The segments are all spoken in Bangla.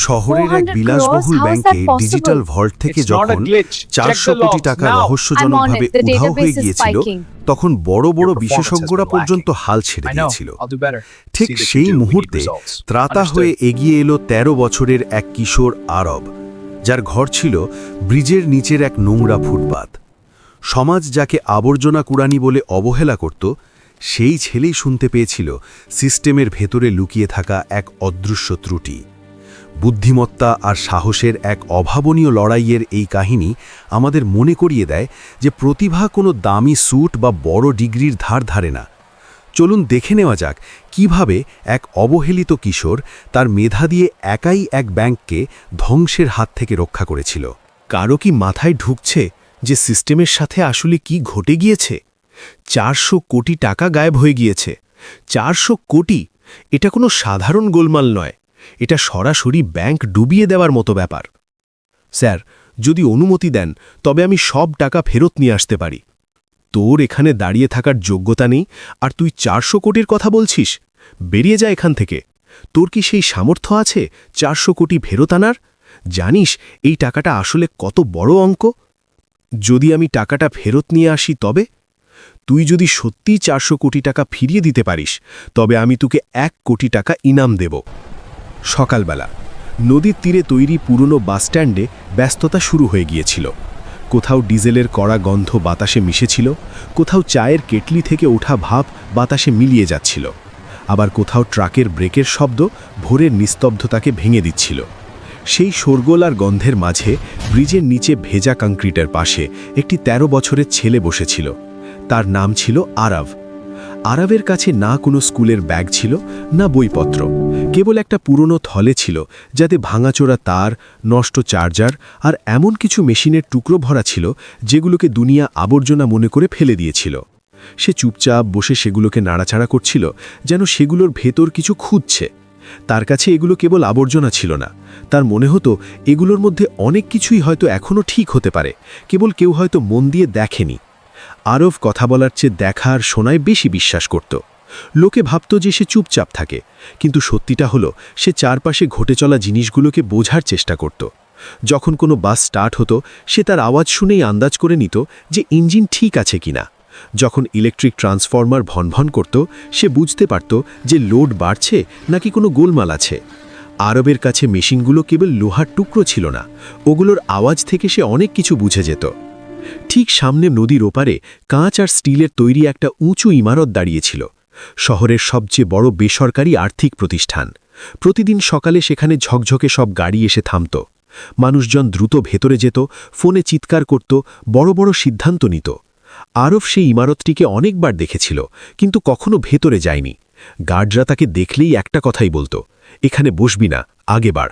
শহরের এক 400 বিলাসবহুল crores? How is ব্যাংকে that possible? ডিজিটাল ভল্ট থেকে It's not a যখন glitch. Check 400 the কোটি logs টাকা now. রহস্যজনকভাবে I'm on it. The উধাও হয়ে database is গিয়েছিল spiking. তখন বড় বড় Your performance has বিশেষজ্ঞরা been পর্যন্ত lacking. হাল ছেড়ে I know. দিয়েছিল। I'll do better. ঠিক See that you সেই do. We need মুহূর্তে results. ত্রাতা Understood. হয়ে এগিয়ে এলো ১৩ বছরের এক কিশোর আরব, যার ঘর ছিল ব্রিজের নিচের এক নোংরা ফুটপাত। সমাজ যাকে আবর্জনা কুড়ানি বলে অবহেলা করত, সেই ছেলেই শুনতে পেয়েছিল সিস্টেমের ভেতরে লুকিয়ে থাকা এক অদৃশ্য ত্রুটি। বুদ্ধিমত্তা আর সাহসের এক অভাবনীয় লড়াইয়ের এই কাহিনী আমাদের মনে করিয়ে দেয় যে প্রতিভা কোনো দামি স্যুট বা বড় ডিগ্রির ধার ধারে না। চলুন দেখে নেওয়া যাক কিভাবে এক অবহেলিত কিশোর তার মেধা দিয়ে একাই এক ব্যাংককে ধ্বংসের হাত থেকে রক্ষা করেছিল। কারো কি মাথায় ঢুকছে যে সিস্টেমের সাথে আসলে কি ঘটে গিয়েছে? 400 কোটি টাকা গায়েব হয়ে গিয়েছে। 400 কোটি, এটা কোনো সাধারণ গোলমাল নয়, এটা সরাসরি ব্যাংক ডুবিয়ে দেওয়ার মতো ব্যাপার। স্যার, যদি অনুমতি দেন তবে আমি সব টাকা ফেরত নিয়ে আসতে পারি। তোর এখানে দাঁড়িয়ে থাকার যোগ্যতা নেই আর তুই 400 কোটির কথা বলছিস? বেরিয়ে যা এখান থেকে। তোর কি সেই সামর্থ্য আছে 400 কোটি ফেরত আনার? জানিস এই টাকাটা আসলে কত বড় অঙ্ক? যদি আমি টাকাটা ফেরত নিয়ে আসি তবে? তুই যদি সত্যিই 400 কোটি টাকা ফিরিয়ে দিতে পারিস তবে আমি তোকে 1 কোটি টাকা ইনাম দেব। সকালবেলা নদীর তীরে তৈরি পুরনো বাসস্ট্যান্ডে ব্যস্ততা শুরু হয়ে গিয়েছিল। কোথাও ডিজেলের কড়া গন্ধ বাতাসে মিশেছিল, কোথাও চায়ের কেটলি থেকে ওঠা ভাপ বাতাসে মিলিয়ে যাচ্ছিল, আবার কোথাও ট্রাকের ব্রেকের শব্দ ভোরের নিস্তব্ধতাকে ভেঙে দিচ্ছিল। সেই শোরগোল আর গন্ধের মাঝে ব্রিজের নিচে ভেজা কংক্রিটের পাশে একটি 13 বছরের ছেলে বসেছিল। তার নাম ছিল আরব। আরবের কাছে না কোনো স্কুলের ব্যাগ ছিল, না বইপত্র, কেবল একটা পুরনো থলে ছিল যাতে ভাঙাচোরা তার, নষ্ট চার্জার আর এমন কিছু মেশিনের টুকরো ভরা ছিল যেগুলোকে দুনিয়া আবর্জনা মনে করে ফেলে দিয়েছিল। সে চুপচাপ বসে সেগুলোকে নাড়াচাড়া করছিল, যেন সেগুলোর ভেতর কিছু খুঁজছে। তার কাছে এগুলো কেবল আবর্জনা ছিল না, তার মনে হতো এগুলোর মধ্যে অনেক কিছুই হয়তো এখনও ঠিক হতে পারে, কেবল কেউ হয়তো মন দিয়ে দেখেনি। আরব কথা বলার চেয়ে দেখা আর শোনায় বেশি বিশ্বাস করত। লোকে ভাবত যে সে চুপচাপ থাকে, কিন্তু সত্যিটা হলো সে চারপাশে ঘটে চলা জিনিসগুলোকে বোঝার চেষ্টা করত। যখন কোনো বাস স্টার্ট হতো সে তার আওয়াজ শুনেই আন্দাজ করে নিত যে ইঞ্জিন ঠিক আছে কিনা। যখন ইলেকট্রিক ট্রান্সফরমার ভনভন করত সে বুঝতে পারত যে লোড বাড়ছে নাকি কোনো গোলমাল আছে। আরবের কাছে মেশিনগুলো কেবল লোহার টুকরো ছিল না, ওগুলোর আওয়াজ থেকে সে অনেক কিছু বুঝে যেত। ঠিক সামনে নদীর ওপারে কাঁচ আর স্টিলের তৈরি একটা উঁচু ইমারত দাঁড়িয়েছিল, শহরের সবচেয়ে বড় বেসরকারি আর্থিক প্রতিষ্ঠান। প্রতিদিন সকালে সেখানে ঝকঝকে সব গাড়ি এসে থামত। মানুষজন দ্রুত ভেতরে যেত, ফোনে চিৎকার করত, বড় বড় সিদ্ধান্ত নিত। আরব সেই ইমারতটিকে অনেকবার দেখেছিল, কিন্তু কখনো ভেতরে যায়নি। গার্ডরা তাকে দেখলেই একটা কথাই বলতো, এখানে বসবি না, আগে বাড়।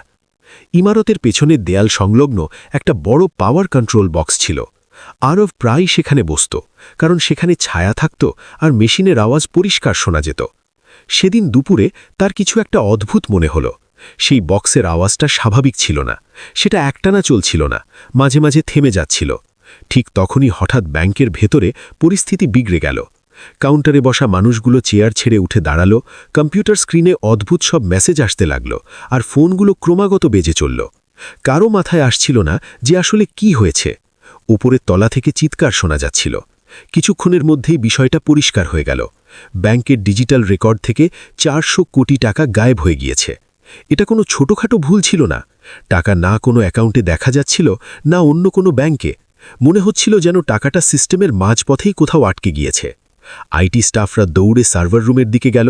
ইমারতের পেছনের দেয়াল সংলগ্ন একটা বড় পাওয়ার কন্ট্রোল বক্স ছিল। আরব প্রায় সেখানে বসত, কারণ সেখানে ছায়া থাকত আর মেশিনের আওয়াজ পরিষ্কার শোনা যেত। সেদিন দুপুরে তার কিছু একটা অদ্ভুত মনে হলো। সেই বক্সের আওয়াজটা স্বাভাবিক ছিল না, সেটা একটানা চলছিল না, মাঝে মাঝে থেমে যাচ্ছিল। ঠিক তখনই হঠাৎ ব্যাংকের ভেতরে পরিস্থিতি বিগড়ে গেল। কাউন্টারে বসা মানুষগুলো চেয়ার ছেড়ে উঠে দাঁড়ালো, কম্পিউটার স্ক্রিনে অদ্ভুত সব মেসেজ আসতে লাগলো আর ফোনগুলো ক্রমাগত বেজে চলল। কারো মাথায় আসছিল না যে আসলে কি হয়েছে। উপরের তলা থেকে চিৎকার শোনা যাচ্ছিল। কিছুক্ষণের মধ্যেই বিষয়টা পরিষ্কার হয়ে গেল। ব্যাংকের ডিজিটাল রেকর্ড থেকে 400 কোটি টাকা গায়েব হয়ে গিয়েছে। এটা কোনো ছোটখাটো ভুল ছিল না। টাকা না কোনো অ্যাকাউন্টে দেখা যাচ্ছিল, না অন্য কোনো ব্যাংকে। মনে হচ্ছিল যেন টাকাটা সিস্টেমের মাঝপথেই কোথাও আটকে গিয়েছে। আইটি স্টাফরা দৌড়ে সার্ভার রুমের দিকে গেল,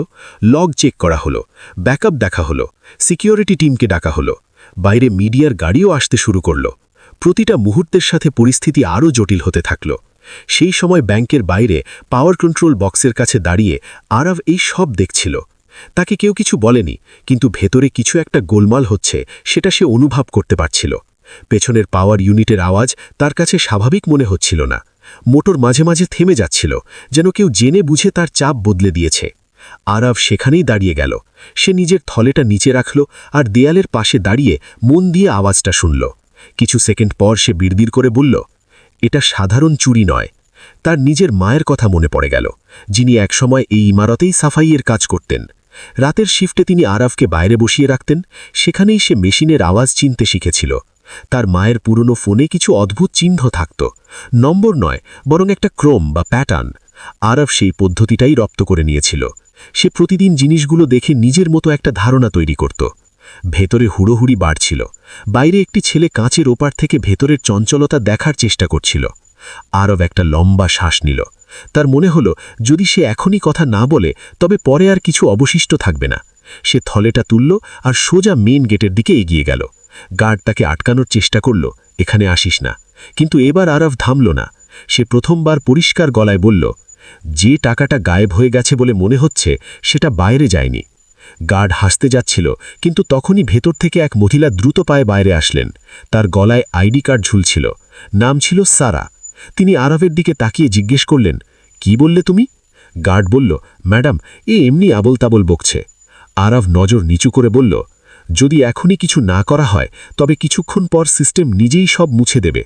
লগ চেক করা হলো, ব্যাকআপ দেখা হলো, সিকিউরিটি টিমকে ডাকা হলো, বাইরে মিডিয়ার গাড়িও আসতে শুরু করল। প্রতিটা মুহূর্তের সাথে পরিস্থিতি আরও জটিল হতে থাকল। সেই সময় ব্যাংকের বাইরে পাওয়ার কন্ট্রোল বক্সের কাছে দাঁড়িয়ে আরব এই সব দেখছিল। তাকে কেউ কিছু বলেনি, কিন্তু ভেতরে কিছু একটা গোলমাল হচ্ছে সেটা সে অনুভব করতে পারছিল। পেছনের পাওয়ার ইউনিটের আওয়াজ তার কাছে স্বাভাবিক মনে হচ্ছিল না। মোটর মাঝে মাঝে থেমে যাচ্ছিল, যেন কেউ জেনে বুঝে তার চাপ বদলে দিয়েছে। আরব সেখানেই দাঁড়িয়ে গেল। সে নিজের থলেটা নিচে রাখল আর দেয়ালের পাশে দাঁড়িয়ে মন দিয়ে আওয়াজটা শুনল। কিছু সেকেন্ড পর সে বিড়বিড় করে বলল, এটা সাধারণ চুরি নয়। তার নিজের মায়ের কথা মনে পড়ে গেল, যিনি একসময় এই ইমারতেই সাফাইয়ের কাজ করতেন। রাতের শিফটে তিনি আরাফকে বাইরে বসিয়ে রাখতেন, সেখানেই সে মেশিনের আওয়াজ চিনতে শিখেছিল। তার মায়ের পুরনো ফোনে কিছু অদ্ভুত চিহ্ন থাকত, নম্বর নয় বরং একটা ক্রম বা প্যাটার্ন। আরাফ সেই পদ্ধতিটাই রপ্ত করে নিয়েছিল। সে প্রতিদিন জিনিসগুলো দেখে নিজের মতো একটা ধারণা তৈরি করত। ভেতরে হুড়োহুড়ি বাড়ছিল, বাইরে একটি ছেলে কাঁচের ওপার থেকে ভেতরের চঞ্চলতা দেখার চেষ্টা করছিল। আরব একটা লম্বা শ্বাস নিল। তার মনে হলো যদি সে এখনই কথা না বলে তবে পরে আর কিছু অবশিষ্ট থাকবে না। সে থলেটা তুলল আর সোজা মেন গেটের দিকে এগিয়ে গেল। গার্ড তাকে আটকানোর চেষ্টা করল, এখানে আসিস না। কিন্তু এবার আরব থামল না। সে প্রথমবার পরিষ্কার গলায় বলল, যে টাকাটা গায়েব হয়ে গেছে বলে মনে হচ্ছে সেটা বাইরে যায়নি। গার্ড হাসতে যাচ্ছিল, কিন্তু তখনই ভেতর থেকে এক মহিলা দ্রুত পায়ে বাইরে আসলেন। তার গলায় আইডি কার্ড ঝুলছিল, নাম ছিল সারা। তিনি আরবের দিকে তাকিয়ে জিজ্ঞেস করলেন, কি বললে তুমি? গার্ড বলল, ম্যাডাম, এমনি আবল তাবল বকছে। আরব নজর নিচু করে বলল, যদি এখনই কিছু না করা হয় তবে কিছুক্ষণ পর সিস্টেম নিজেই সব মুছে দেবে।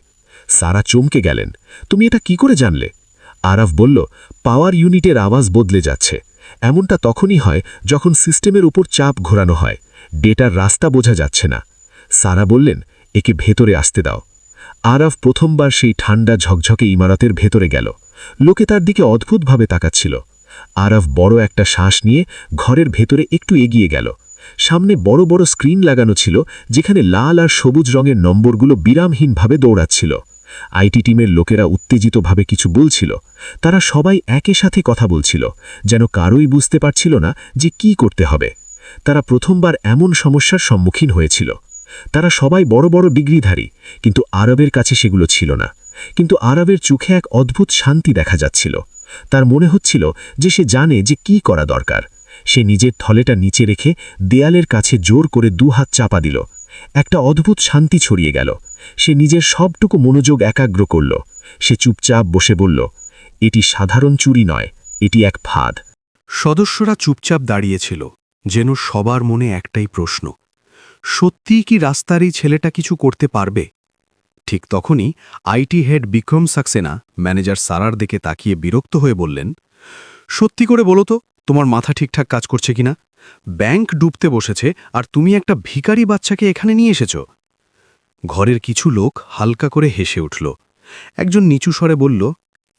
সারা চমকে গেলেন, তুমি এটা কি করে জানলে? আরব বলল, পাওয়ার ইউনিটের আওয়াজ বদলে যাচ্ছে। এমনটা তখনই হয় যখন সিস্টেমের উপর চাপ ঘোরানো হয়, ডেটার রাস্তা বোঝা যাচ্ছে না। সারা বললেন, একে ভেতরে আসতে দাও। আরব প্রথমবার সেই ঠান্ডা ঝকঝকে ইমারতের ভেতরে গেল। লোকে তার দিকে অদ্ভুতভাবে তাকাচ্ছিল। আরব বড় একটা শ্বাস নিয়ে ঘরের ভেতরে একটু এগিয়ে গেল। সামনে বড় বড় স্ক্রিন লাগানো ছিল, যেখানে লাল আর সবুজ রঙের নম্বরগুলো বিরামহীনভাবে দৌড়াচ্ছিল। আইটি টিমের লোকেরা উত্তেজিতভাবে কিছু বলছিল। তারা সবাই একই সাথে কথা বলছিল, যেন কারোই বুঝতে পারছিল না যে কি করতে হবে। তারা প্রথমবার এমন সমস্যার সম্মুখীন হয়েছিল। তারা সবাই বড় বড় ডিগ্রিধারী, কিন্তু আরবের কাছে সেগুলো ছিল না। কিন্তু আরবের চোখে এক অদ্ভুত শান্তি দেখা যাচ্ছিল। তার মনে হচ্ছিল যে সে জানে যে কি করা দরকার। সে নিজের থলেটা নিচে রেখে দেয়ালের কাছে জোর করে দুহাত চাপা দিল। একটা অদ্ভুত শান্তি ছড়িয়ে গেল। সে নিজের সবটুকু মনোযোগ একাগ্র করল। সে চুপচাপ বসে বলল, এটি সাধারণ চুরি নয়, এটি এক ফাঁদ। সদস্যরা চুপচাপ দাঁড়িয়েছিল, যেন সবার মনে একটাই প্রশ্ন, সত্যিই কি রাস্তার এই ছেলেটা কিছু করতে পারবে? ঠিক তখনই IT head Vikram Saxena manager সারার দিকে তাকিয়ে বিরক্ত হয়ে বললেন, সত্যি করে বলো তো, তোমার মাথা ঠিকঠাক কাজ করছে কিনা? ব্যাংক ডুবতে বসেছে আর তুমি একটা ভিখারি বাচ্চাকে এখানে নিয়ে এসেছ। ঘরের কিছু লোক হালকা করে হেসে উঠল। একজন নিচু স্বরে বলল,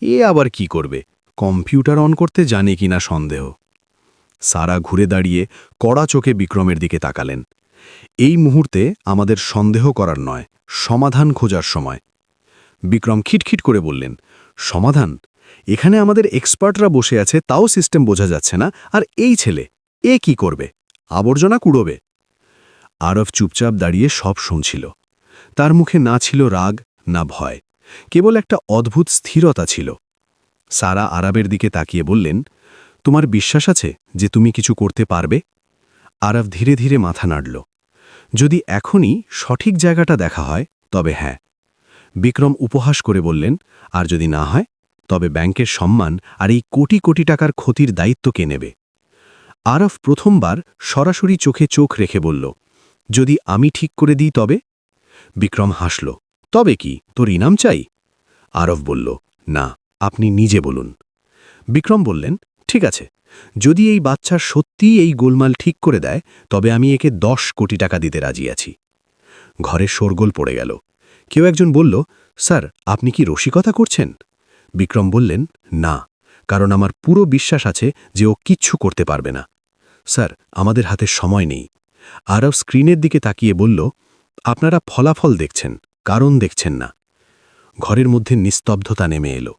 এ আবার কি করবে, কম্পিউটার অন করতে জানে কিনা সন্দেহ। সারা ঘুরে দাঁড়িয়ে কড়া চোখে বিক্রমের দিকে তাকালেন। এই মুহূর্তে আমাদের সন্দেহ করার নয়, সমাধান খোঁজার সময়। বিক্রম খিটখিট করে বললেন, সমাধান? এখানে আমাদের এক্সপার্টরা বসে আছে, তাও সিস্টেম বোঝা যাচ্ছে না, আর এই ছেলে এ কি করবে? আবর্জনা কুড়োবে। আরব চুপচাপ দাঁড়িয়ে সব শুনছিল। তার মুখে না ছিল রাগ না ভয়, কেবল একটা অদ্ভুত স্থিরতা ছিল। সারা আরবের দিকে তাকিয়ে বললেন, তোমার বিশ্বাস আছে যে তুমি কিছু করতে পারবে? আরব ধীরে ধীরে মাথা নাড়ল। যদি এখনই সঠিক জায়গাটা দেখা হয় তবে হ্যাঁ। বিক্রম উপহাস করে বললেন, আর যদি না হয় তবে ব্যাংকের সম্মান আর এই কোটি কোটি টাকার ক্ষতির দায়িত্ব কে নেবে? আরব প্রথমবার সরাসরি চোখে চোখ রেখে বলল, যদি আমি ঠিক করে দিই তবে? বিক্রম হাসল, তবে কি তোর ইনাম চাই? আরব বলল, না, আপনি নিজে বলুন। বিক্রম বললেন, ঠিক আছে, যদি এই বাচ্চা সত্যিই এই গোলমাল ঠিক করে দেয় তবে আমি একে 10 কোটি টাকা দিতে রাজি আছি। ঘরে শোরগোল পড়ে গেল। কেউ একজন বলল, স্যার, আপনি কি রসিকতা করছেন? বিক্রম বললেন, না, কারণ আমার পুরো বিশ্বাস আছে যে ও কিচ্ছু করতে পারবে না। স্যার, আমাদের হাতে সময় নেই। আরব স্ক্রিনের দিকে তাকিয়ে বলল, আপনারা ফলাফল দেখছেন, কারণ দেখছেন না। ঘরের মধ্যে নিস্তব্ধতা নেমে এলো।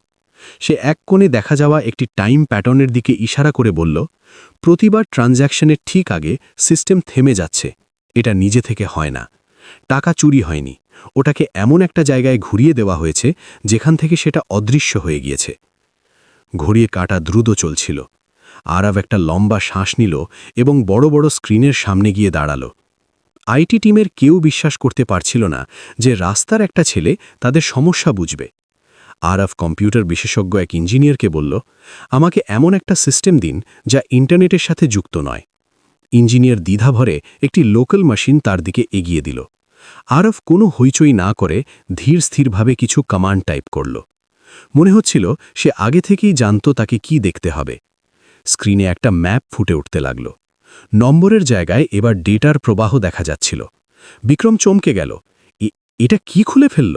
সে এক কোণে দেখা যাওয়া একটি টাইম প্যাটার্নের দিকে ইশারা করে বলল, প্রতিবার ট্রানজ্যাকশনের ঠিক আগে সিস্টেম থেমে যাচ্ছে। এটা নিজে থেকে হয় না। টাকা চুরি হয়নি, ওটাকে এমন একটা জায়গায় ঘুরিয়ে দেওয়া হয়েছে যেখান থেকে সেটা অদৃশ্য হয়ে গিয়েছে। ঘড়ির কাঁটা দ্রুত চলছিল। আরব একটা লম্বা শ্বাস নিল এবং বড় বড় স্ক্রিনের সামনে গিয়ে দাঁড়াল। আইটি টিমের কেউ বিশ্বাস করতে পারছিল না যে রাস্তার একটা ছেলে তাদের সমস্যা বুঝবে। আরব কম্পিউটার বিশেষজ্ঞ এক ইঞ্জিনিয়ারকে বলল, আমাকে এমন একটা সিস্টেম দিন যা ইন্টারনেটের সাথে যুক্ত নয়। ইঞ্জিনিয়ার দ্বিধাভরে একটি লোকাল মেশিন তার দিকে এগিয়ে দিল। আরব কোনো হইচই না করে ধীর স্থিরভাবে কিছু কমান্ড টাইপ করল। মনে হচ্ছিল সে আগে থেকেই জানত তাকে কি দেখতে হবে। স্ক্রিনে একটা ম্যাপ ফুটে উঠতে লাগল। নম্বরের জায়গায় এবার ডেটার প্রবাহ দেখা যাচ্ছিল। বিক্রম চমকে গেল। এটা কি খুলে ফেলল?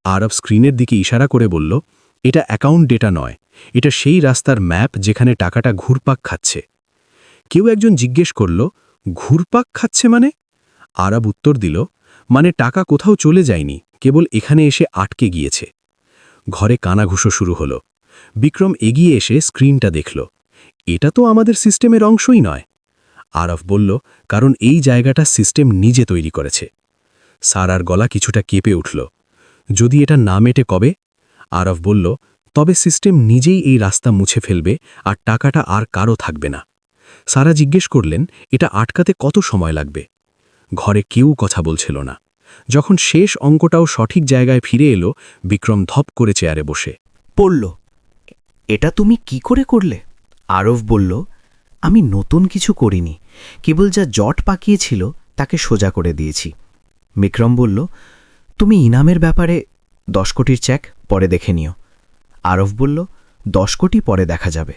আরব স্ক্রিনের দিকে ইশারা করে বলল, এটা অ্যাকাউন্ট ডেটা নয়, এটা সেই রাস্তার ম্যাপ যেখানে টাকাটা ঘুরপাক খাচ্ছে। কেউ একজন জিজ্ঞেস করল, ঘুরপাক খাচ্ছে মানে? আরব উত্তর দিল, মানে টাকা কোথাও চলে যায়নি, কেবল এখানে এসে আটকে গিয়েছে। ঘরে কানাঘুষো শুরু হলো। বিক্রম এগিয়ে এসে স্ক্রিনটা দেখল। এটা তো আমাদের সিস্টেমের অংশই নয়। আরব বলল, কারণ এই জায়গাটা সিস্টেম নিজে তৈরি করেছে। সারার গলা কিছুটা কেঁপে উঠল। যদি এটা না মেটে কবে? আরব বলল, তবে সিস্টেম নিজেই এই রাস্তা মুছে ফেলবে আর টাকাটা আর কারও থাকবে না। সারা জিজ্ঞেস করলেন, এটা আটকাতে কত সময় লাগবে? ঘরে কেউ কথা বলছিল না। যখন শেষ অঙ্কটাও সঠিক জায়গায় ফিরে এলো, বিক্রম ধপ করে চেয়ারে বসে পড়ল। এটা তুমি কি করে করলে? আরব বলল, আমি নতুন কিছু করিনি, কেবল যা জট পাকিয়েছিল তাকে সোজা করে দিয়েছি। বিক্রম বলল, তুমি ইনামের ব্যাপারে 10 কোটির চেক পরে দেখে নিও। আরব বলল, 10 কোটি পরে দেখা যাবে,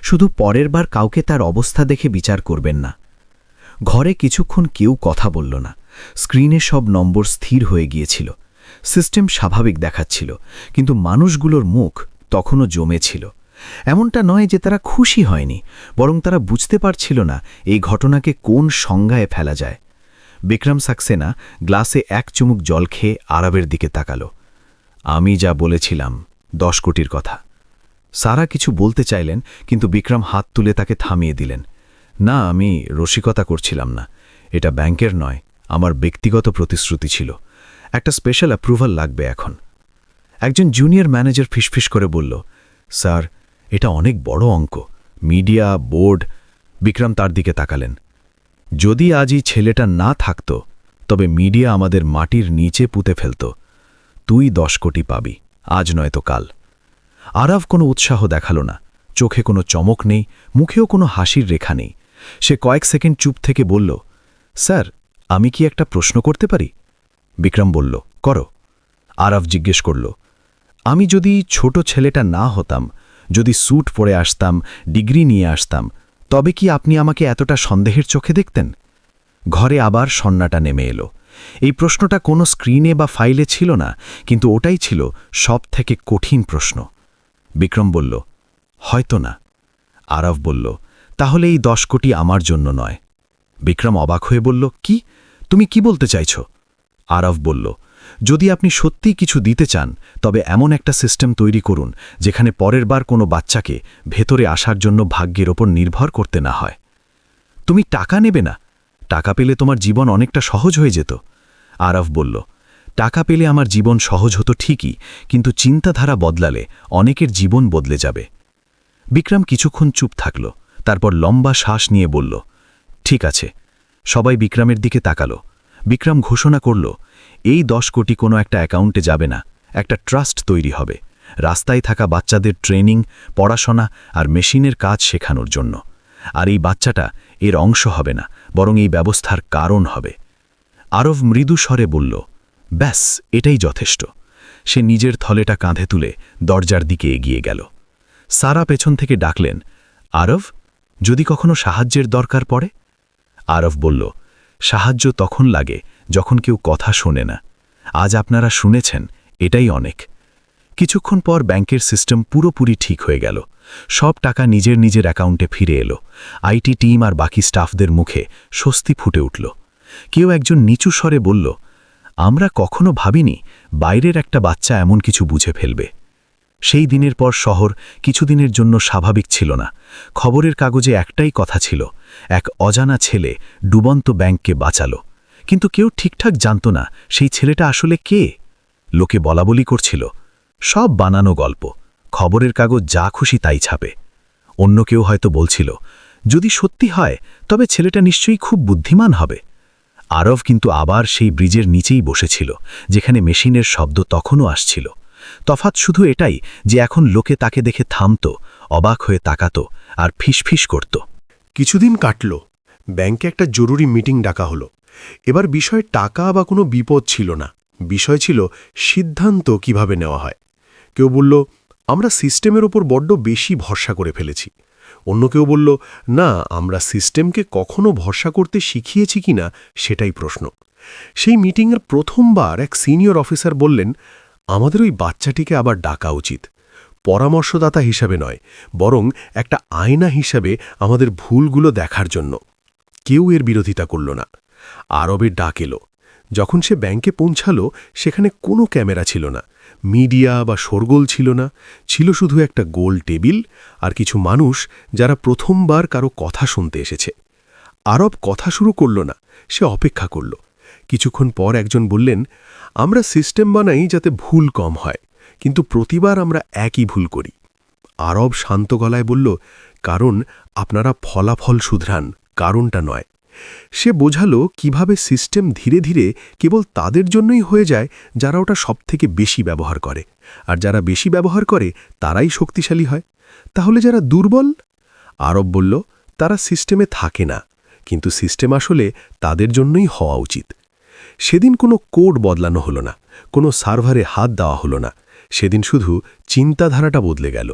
শুধু পরের বার কাউকে তার অবস্থা দেখে বিচার করবেন না। ঘরে কিছুক্ষণ কেউ কথা বলল না। স্ক্রিনে সব নম্বর স্থির হয়ে গিয়েছিল। সিস্টেম স্বাভাবিক দেখাচ্ছিল, কিন্তু মানুষগুলোর মুখ তখনও জমেছিল। এমনটা নয় যে তারা খুশি হয়নি, বরং তারা বুঝতে পারছিল না এই ঘটনাকে কোন সংজ্ঞায় ফেলা যায়। বিক্রম সাক্সেনা গ্লাসে এক চুমুক জল খেয়ে আরবের দিকে তাকালো। আমি যা বলেছিলাম 10 কোটির কথা। সারা কিছু বলতে চাইলেন, কিন্তু বিক্রম হাত তুলে তাকে থামিয়ে দিলেন। না, আমি রসিকতা করছিলাম না। এটা ব্যাংকের নয়, আমার ব্যক্তিগত প্রতিশ্রুতি ছিল। একটা স্পেশাল অ্যাপ্রুভাল লাগবে এখন। একজন জুনিয়র ম্যানেজার ফিসফিস করে বলল, স্যার, এটা অনেক বড় অঙ্ক, মিডিয়া, বোর্ড। বিক্রম তার দিকে তাকালেন। যদি আজই ছেলেটা না থাকত, তবে মিডিয়া আমাদের মাটির নিচে পুঁতে ফেলত। তুই 10 কোটি পাবি, আজ নয়তো কাল। আরব কোনো উৎসাহ দেখালো না, চোখে কোনো চমক নেই, মুখেও কোনো হাসির রেখা নেই। সে কয়েক সেকেন্ড চুপ থেকে বলল, স্যার, আমি কি একটা প্রশ্ন করতে পারি? বিক্রম বলল, করো। আরব জিজ্ঞেস করল, আমি যদি ছোট ছেলেটা না হতাম, যদি স্যুট পরে আসতাম, ডিগ্রি নিয়ে আসতাম, তবে কি আপনি আমাকে এতটা সন্দেহের চোখে দেখতেন? ঘরে আবার সন্নাটা নেমে এলো। এই প্রশ্নটা কোনো স্ক্রিনে বা ফাইলে ছিল না, কিন্তু ওটাই ছিল সবথেকে কঠিন প্রশ্ন। বিক্রম বলল, হয়তো না। আরব বলল, তাহলে এই 10 কোটি আমার জন্য নয়। বিক্রম অবাক হয়ে বলল, কি? তুমি কি বলতে চাইছ? আরব বলল, যদি আপনি সত্যিই কিছু দিতে চান, তবে এমন একটা সিস্টেম তৈরি করুন যেখানে পরের বার কোনো বাচ্চাকে ভেতরে আসার জন্য ভাগ্যের ওপর নির্ভর করতে না হয়। তুমি টাকা নেবে না? টাকা পেলে তোমার জীবন অনেকটা সহজ হয়ে যেত। আরব বলল, টাকা পেলে আমার জীবন সহজ হতো ঠিকই, কিন্তু চিন্তাধারা বদলালে অনেকের জীবন বদলে যাবে। বিক্রম কিছুক্ষণ চুপ থাকল, তারপর লম্বা শ্বাস নিয়ে বলল, ঠিক আছে। সবাই বিক্রমের দিকে তাকালো। বিক্রম ঘোষণা করল, এই 10 কোটি কোনো একটা অ্যাকাউন্টে যাবে না, একটা ট্রাস্ট তৈরি হবে, রাস্তায় থাকা বাচ্চাদের ট্রেনিং, পড়াশোনা আর মেশিনের কাজ শেখানোর জন্য। আর এই বাচ্চাটা এর অংশ হবে না, বরং এই ব্যবস্থার কারণ হবে। আরব মৃদু স্বরে বলল, ব্যাস, এটাই যথেষ্ট। সে নিজের থলেটা কাঁধে তুলে দরজার দিকে এগিয়ে গেল। সারা পেছন থেকে ডাকলেন, আরব, যদি কখনো সাহায্যের দরকার পড়ে? আরব বলল, সাহায্য তখন লাগে যখন কেউ কথা শোনে না। আজ আপনারা শুনেছেন, এটাই অনেক। কিছুক্ষণ পর ব্যাংকের সিস্টেম পুরোপুরি ঠিক হয়ে গেল। সব টাকা নিজের নিজের অ্যাকাউন্টে ফিরে এলো। আইটি টিম আর বাকি স্টাফদের মুখে স্বস্তি ফুটে উঠল। কেউ একজন নিচু স্বরে বলল, আমরা কখনো ভাবিনি বাইরের একটা বাচ্চা এমন কিছু বুঝে ফেলবে। সেই দিনের পর শহর কিছুদিনের জন্য স্বাভাবিক ছিল না। খবরের কাগজে একটাই কথা ছিল, এক অজানা ছেলে ডুবন্ত ব্যাংককে বাঁচালো। কিন্তু কেউ ঠিকঠাক জানত না সেই ছেলেটা আসলে কে। লোকে বলাবলি করছিল, সব বানানো গল্প, খবরের কাগজ যা খুশি তাই ছাপে। অন্য কেউ হয়তো বলছিল, যদি সত্যি হয় তবে ছেলেটা নিশ্চয়ই খুব বুদ্ধিমান হবে। আরব কিন্তু আবার সেই ব্রিজের নিচেই বসেছিল, যেখানে মেশিনের শব্দ তখনও আসছিল। তফাৎ শুধু এটাই যে এখন লোকে তাকে দেখে থামত, অবাক হয়ে তাকাত আর ফিসফিস করত। কিছুদিন কাটল। ব্যাংকে একটা জরুরি মিটিং ডাকা হলো। এবার বিষয় টাকা বা কোনো বিপদ ছিল না, বিষয় ছিল সিদ্ধান্ত কিভাবে নেওয়া হয়। কেউ বলল, আমরা সিস্টেমের ওপর বড্ড বেশি ভরসা করে ফেলেছি। অন্য কেউ বলল, না, আমরা সিস্টেমকে কখনো ভরসা করতে শিখিয়েছি কিনা সেটাই প্রশ্ন। সেই মিটিংয়ের প্রথমবার এক সিনিয়র অফিসার বললেন, আমাদের ওই বাচ্চাটিকে আবার ডাকা উচিত, পরামর্শদাতা হিসাবে নয়, বরং একটা আয়না হিসাবে আমাদের ভুলগুলো দেখার জন্য। কেউ এর বিরোধিতা করল না। আরবের ডাক এলো। যখন সে ব্যাংকে পৌঁছালো, সেখানে কোনো ক্যামেরা ছিল না, মিডিয়া বা শোরগোল ছিল না, ছিল শুধু একটা গোল টেবিল আর কিছু মানুষ যারা প্রথমবার কারো কথা শুনতে এসেছে। আরব কথা শুরু করল না, সে অপেক্ষা করল। কিছুক্ষণ পর একজন বললেন, আমরা সিস্টেম বানাই যাতে ভুল কম হয়, কিন্তু প্রতিবার আমরা একই ভুল করি। আরব শান্ত গলায় বলল, কারণ আপনারা ফলাফল শুধরান, কারণটা নয়। সে বোঝালো কিভাবে সিস্টেম ধীরে ধীরে কেবল তাদের জন্যই হয়ে যায় যারা ওটা সবথেকে বেশি ব্যবহার করে, আর যারা বেশি ব্যবহার করে তারাই শক্তিশালী হয়। তাহলে যারা দুর্বল? আরব বলল, তারা সিস্টেমে থাকে না, কিন্তু সিস্টেম আসলে তাদের জন্যই হওয়া উচিত। সেদিন কোনো কোড বদলানো হলো না, কোনো সার্ভারে হাত দেওয়া হলো না। সেদিন শুধু চিন্তাধারাটা বদলে গেল।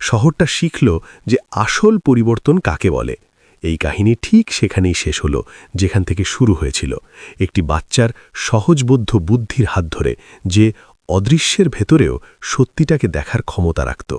শহরটা শিখল যে আসল পরিবর্তন কাকে বলে। এই কাহিনী ঠিক সেখানেই শেষ হলো যেখান থেকে শুরু হয়েছিল, একটি বাচ্চার সহজবোধ্য বুদ্ধির হাত ধরে, যে অদৃশ্যের ভেতরেও সত্যিটাকে দেখার ক্ষমতা রাখত।